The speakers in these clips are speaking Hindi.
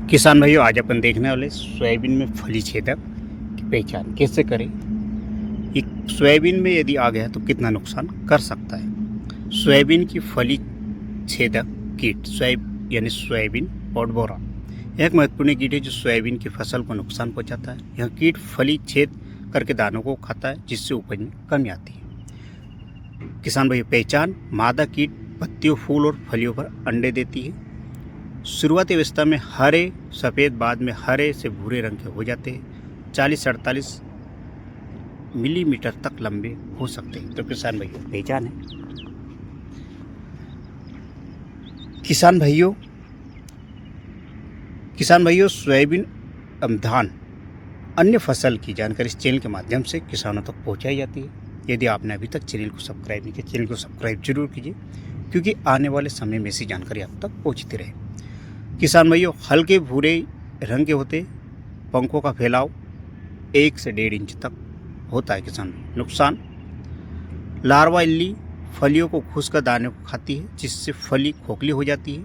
किसान भाइयों, आज अपन देखने वाले सोयाबीन में फली छेदक की पहचान कैसे करें। एक सोयाबीन में यदि आ गया तो कितना नुकसान कर सकता है। सोयाबीन की फली छेदक कीट यानी सोयाबीन पॉड बोरा एक महत्वपूर्ण कीट है जो सोयाबीन की फसल को नुकसान पहुंचाता है। यह कीट फली छेद करके दानों को खाता है, जिससे उपज में कमी आती है। किसान भाइयों, पहचान: मादा कीट पत्तियों, फूल और फलियों पर अंडे देती है। शुरुआती अवस्था में हरे सफ़ेद, बाद में हरे से भूरे रंग के हो जाते हैं। 40-48 मिलीमीटर तक लंबे हो सकते हैं। तो किसान भाइयों, पहचान है। किसान भाइयों, सोयाबीन एवं धान अन्य फसल की जानकारी इस चैनल के माध्यम से किसानों तक पहुंचाई जाती है। यदि आपने अभी तक चैनल को सब्सक्राइब नहीं किया, चैनल को सब्सक्राइब जरूर कीजिए, क्योंकि आने वाले समय में ऐसी जानकारी आप तक पहुंचती रहे। किसान भाइयों, हल्के भूरे रंग के होते, पंखों का फैलाव 1 से 1.5 इंच तक होता है। किसान भाइयों, नुकसान: लार्वा इल्ली फलियों को घुसकर दाने को खाती है, जिससे फली खोखली हो जाती है।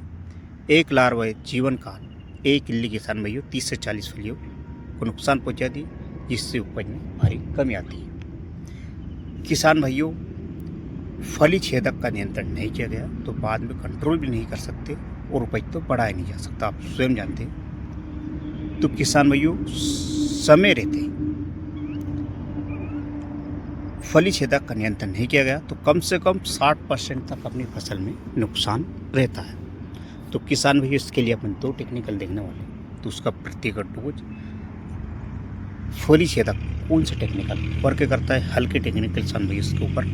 एक लार्वा जीवन काल: एक इल्ली किसान भाइयों 30 से 40 फलियों को नुकसान पहुंचाती है, जिससे उपज में भारी कमी आती है। किसान भाइयों, फली छेदक का नियंत्रण नहीं किया गया तो बाद में कंट्रोल भी नहीं कर सकते और उपज तो बढ़ाया नहीं जा सकता, आप स्वयं जानते हैं। तो किसान भाइयों, समय रहते फली छेदक का नियंत्रण नहीं किया गया तो कम से कम 60% तक अपनी फसल में नुकसान रहता है। तो किसान भाइयों, इसके लिए अपन 2 टेक्निकल देखने वाले हैं। तो उसका प्रत्येक डोज फली छेदक कौन सा टेक्निकल वर्क करता है, हल्के टेक्निकल किसान भाइयों इसके ऊपर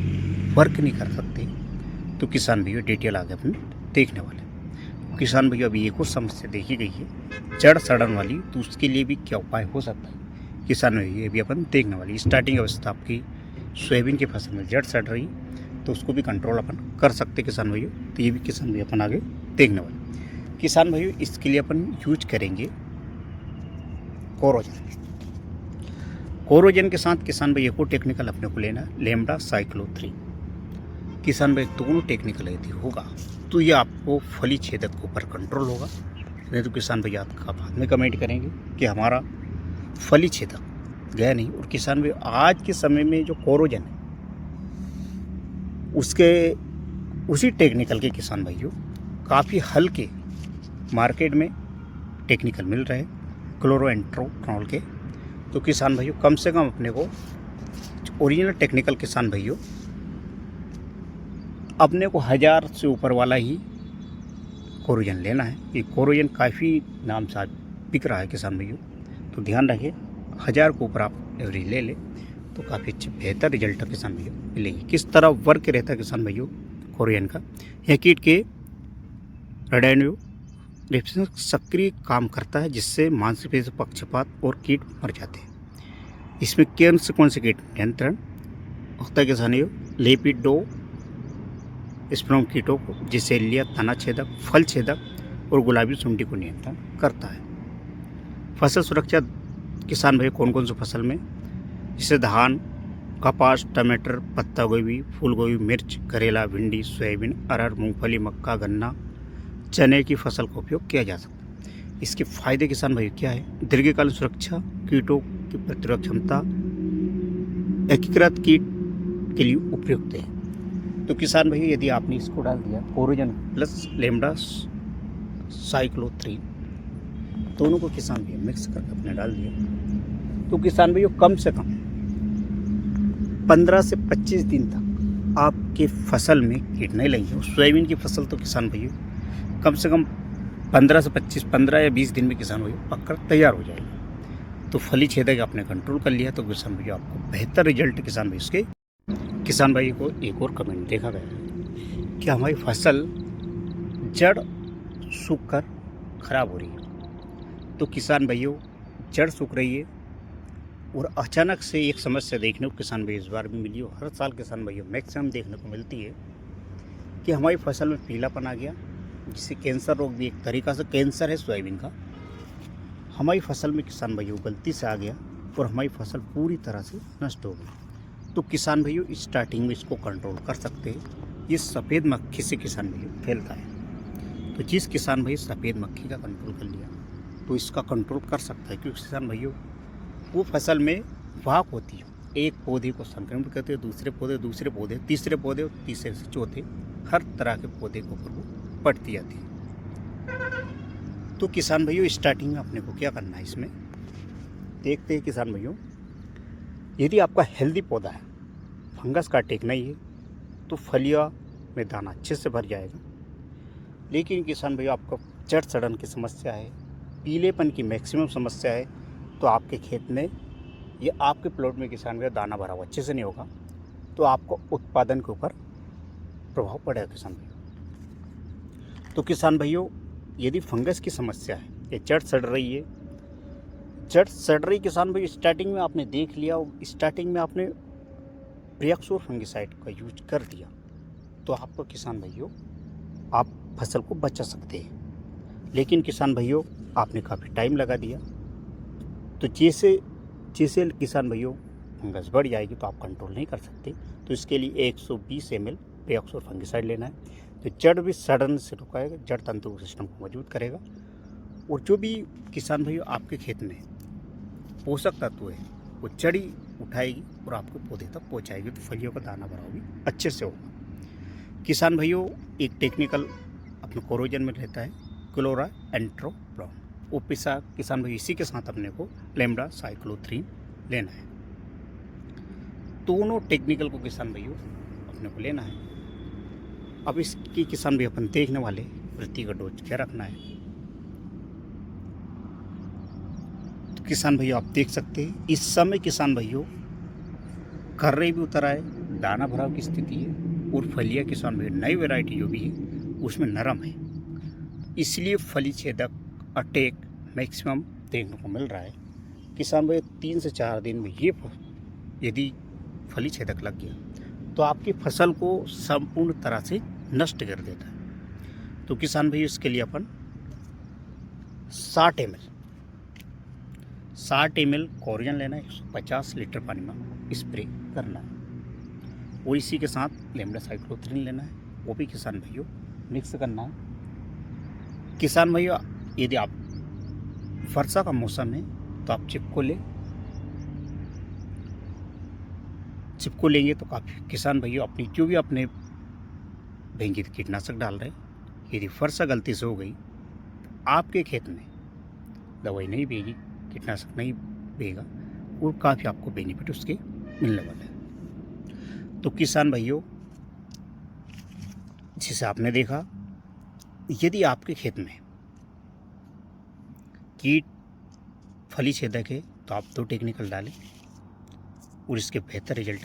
वर्क नहीं कर सकते। तो किसान भाइयों, डिटेल आगे अपन देखने वाले। किसान भैया, अभी एक और समस्या देखी गई है जड़ सड़न वाली, तो उसके लिए भी क्या उपाय हो सकता है। किसान भैया, अभी अपन देखने वाली स्टार्टिंग अवस्था आपकी सोयाबीन की फसल में जड़ सड़ रही, तो उसको भी कंट्रोल अपन कर सकते किसान भैया। तो ये भी किसान भैया अपन आगे देखने वाले। किसान भैया, इसके लिए अपन यूज करेंगे कोरोजन के साथ किसान भैया को टेक्निकल अपने को लेना लेमडा साइक्लो-3। किसान भाई, दोनों टेक्निकल यदि होगा तो ये आपको फली छेदक के ऊपर कंट्रोल होगा। नहीं तो किसान भैया आपका बाद में कमेंट करेंगे कि हमारा फली छेदक गया नहीं। और किसान भाई, आज के समय में जो कोरोजन है उसके उसी टेक्निकल के किसान भाइयों काफ़ी हल्के मार्केट में टेक्निकल मिल रहे हैं क्लोरोएंट्रोनॉल के। तो किसान भाइयों, कम से कम अपने को ओरिजिनल टेक्निकल किसान भाइयों अपने को 1000 से ऊपर वाला ही कोरोजन लेना है। ये कोरोजन काफ़ी नाम से बिक रहा है किसान भाइयों, तो ध्यान रखें 1000 के ऊपर आप एवरेज ले लें तो काफ़ी अच्छे बेहतर रिजल्ट किसान भाइयों मिलेंगे। किस तरह वर्क रहता है किसान भाइयों कोरोजन का, यह कीट के रेडाइनो रेप्सिन सक्रिय काम करता है, जिससे मांसपेशी पक्षपात और कीट मर जाते हैं। इसमें कौन से कीट नियंत्रण होता है किसान भाइयों, लेपिडो स्पर्म कीटों को, जिसे लिया तना छेदक, फल छेदक और गुलाबी सुंडी को नियंत्रण करता है। फसल सुरक्षा किसान भाई कौन सी फसल में, जैसे धान, कपास, टमाटर, पत्ता गोभी, फूल गोभी, मिर्च, करेला, भिंडी, सोयाबीन, अरहर, मूंगफली, मक्का, गन्ना, चने की फसल का उपयोग किया जा सकता है। इसके फायदे किसान भाई क्या है, दीर्घकालीन सुरक्षा, कीटों की प्रतिरोधक क्षमता, एकीकृत कीट के लिए उपयुक्त है। तो किसान भाई, यदि आपने इसको डाल दिया कोरोजन प्लस लेमडा साइक्लो-3 दोनों को किसान भाई मिक्स करके अपने डाल दिया, तो किसान भाइयों कम से कम 15 से 25 दिन तक आपके फसल में कीट नहीं लगेंगे। सोयाबीन की फसल तो किसान भाइयों कम से कम 15 या 20 दिन में किसान भाइयों पककर तैयार हो जाएगी। तो फली छेदक आपने कंट्रोल कर लिया तो किसान भाइयों आपको बेहतर रिजल्ट किसान भाई उसके। किसान भाई को एक और कमेंट देखा गया है कि हमारी फसल जड़ सूख कर खराब हो रही है। तो किसान भाइयों, जड़ सूख रही है और अचानक से एक समस्या देखने को किसान भाई इस बार भी मिली, और हर साल किसान भाइयों मैक्सिमम देखने को मिलती है कि हमारी फसल में पीलापन आ गया, जिससे कैंसर रोग भी एक तरीका से कैंसर है सोयाबीन का, हमारी फसल में किसान भाइयों गलती से आ गया और हमारी फसल पूरी तरह से नष्ट हो गई। तो किसान भाइयों स्टार्टिंग में इसको कंट्रोल कर सकते हैं। ये सफ़ेद मक्खी से किसान भाइयों फैलता है। तो जिस किसान भाई सफ़ेद मक्खी का कंट्रोल कर लिया तो इसका कंट्रोल कर सकता है, क्योंकि किसान भाइयों वो फसल में वाहक होती है, एक पौधे को संक्रमित करते हैं, दूसरे पौधे, तीसरे पौधे और तीसरे से चौथे, हर तरह के पौधे के ऊपर वो पड़ती जाती है। तो किसान भाइयों स्टार्टिंग में अपने को क्या करना है, इसमें देखते हैं किसान भाइयों, यदि आपका हेल्दी पौधा है, फंगस का अटैक नहीं है, तो फलिया में दाना अच्छे से भर जाएगा। लेकिन किसान भाइयों आपको जड़ सड़न की समस्या है, पीलेपन की मैक्सिमम समस्या है, तो आपके खेत में या आपके प्लॉट में किसान भाई दाना भरा हुआ अच्छे से नहीं होगा, तो आपको उत्पादन के ऊपर प्रभाव पड़ेगा किसान भाइयों। तो किसान भाइयों यदि फंगस की समस्या है या जड़ सड़ रही किसान भाई, स्टार्टिंग में आपने देख लिया, स्टार्टिंग में आपने ब्रियोक्सोर फंगिसाइड का यूज कर दिया, तो आपको किसान भाइयों आप फसल को बचा सकते हैं। लेकिन किसान भाइयों आपने काफ़ी टाइम लगा दिया, तो जैसे किसान भाइयों फंगस बढ़ जाएगी तो आप कंट्रोल नहीं कर सकते। तो इसके लिए 120 ml ब्रियोक्सोर फंगिसाइड लेना है, तो जड़ भी सड़न से रुकाएगा, जड़ तंतु सिस्टम को मजबूत करेगा, और जो भी किसान भाइयों आपके खेत में पोषक तत्व है वो जड़ी उठाएगी और आपके पौधे तक पहुंचाएगी, तो फलियों का दाना भराव भी अच्छे से होगा। किसान भाइयों एक टेक्निकल अपने कोरोजन में रहता है क्लोरा एंट्रोप्रोन, वो पिसा किसान भाई इसी के साथ अपने को लेमडा साइक्लोथ्रीन लेना है। दोनों टेक्निकल को किसान भाइयों अपने को लेना है। अब इसकी किसान भाई अपन देखने वाले प्रति का डोज क्या रखना है। तो किसान भाइयों आप देख सकते हैं इस समय किसान भाइयों कर्रे भी उतर आए, दाना भराव की स्थिति है, और फलिया किसान भाई नई वैरायटी जो भी है उसमें नरम है, इसलिए फली छेदक अटैक मैक्सिमम देखने को मिल रहा है। किसान भाई 3 से 4 दिन में ये यदि फली छेदक लग गया तो आपकी फसल को संपूर्ण तरह से नष्ट कर देता है। तो किसान भाई इसके लिए अपन 60 ml कोरियन लेना है, 150 लीटर पानी में स्प्रे करना है, और इसी के साथ लेमडा साइक्लोथ्रीन लेना है, वो भी किसान भाइयों मिक्स करना है। किसान भाइयों यदि आप वर्षा का मौसम है तो आप चिपको लेंगे तो काफ़ी किसान भाइयों अपनी जो भी अपने भेंगे कीटनाशक डाल रहे हैं, यदि वर्षा गलती से हो गई तो आपके खेत में दवाई नहीं बेगी, कीटनाशक नहीं बेगा, और काफ़ी आपको बेनिफिट उसके मिलने वाले हैं। तो किसान भाइयों जिसे आपने देखा, यदि आपके खेत में कीट फली छेदक है तो आप 2 टेक्निकल डालें और इसके बेहतर रिजल्ट